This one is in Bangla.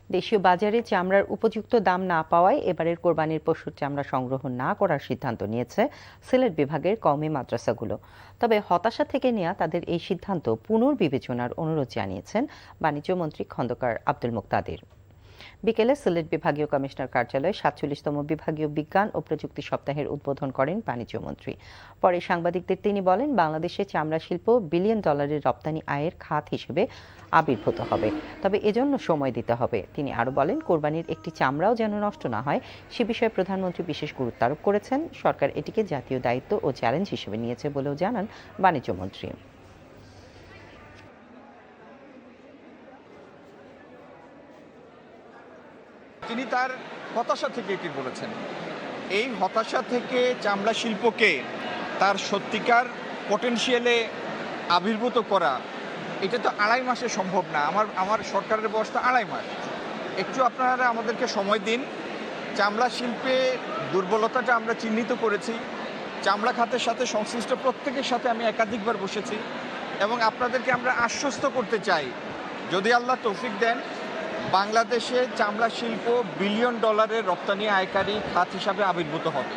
দেশীয় বাজারে চামড়ার উপযুক্ত দাম না পাওয়ায় এবারের কোরবানির পশুর চামড়া সংগ্রহ না করার সিদ্ধান্ত নিয়েছে সিলেট বিভাগের কওমি মাদ্রাসাগুলো। তবে হতাশা থেকে নেওয়া তাদের এই সিদ্ধান্ত পুনর্বিবেচনার অনুরোধ জানিয়েছেন বাণিজ্যমন্ত্রী খন্দকার আব্দুল মুক্তাদির। বিকেলে সিলেট বিভাগীয় কমিশনার কার্যালয়ে ৪৭তম বিভাগীয় বিজ্ঞান ও প্রযুক্তি সপ্তাহের উদ্বোধন করেন বাণিজ্যমন্ত্রী। পরে সাংবাদিকদের তিনি বলেন, বাংলাদেশে চামড়া শিল্প বিলিয়ন ডলারের রপ্তানি আয়ের খাত হিসেবে আবির্ভূত হবে, তবে এজন্য সময় দিতে হবে। তিনি আরও বলেন, কোরবানির একটি চামড়াও যেন নষ্ট না হয় সে বিষয়ে প্রধানমন্ত্রী বিশেষ গুরুত্ব আরোপ করেছেন। সরকার এটিকে জাতীয় দায়িত্ব ও চ্যালেঞ্জ হিসেবে নিয়েছে বলেও জানান বাণিজ্যমন্ত্রী। তিনি তার হতাশা থেকে এটি বলেছেন। এই হতাশা থেকে চামড়া শিল্পকে তার সত্যিকার পটেনশিয়ালে আবির্ভূত করা, এটা তো ২.৫ মাসে সম্ভব না। আমার সরকারের বয়স তো ২.৫ মাস। একটু আপনারা আমাদেরকে সময় দিন। চামড়া শিল্পে দুর্বলতাটা আমরা চিহ্নিত করেছি। চামড়া খাতের সাথে সংশ্লিষ্ট প্রত্যেকের সাথে আমি একাধিকবার বসেছি এবং আপনাদেরকে আমরা আশ্বস্ত করতে চাই, যদি আল্লাহ তৌফিক দেন, বাংলাদেশে চামড়া শিল্প বিলিয়ন ডলারের রপ্তানি আয়কারী খাত হিসাবে আবির্ভূত হবে।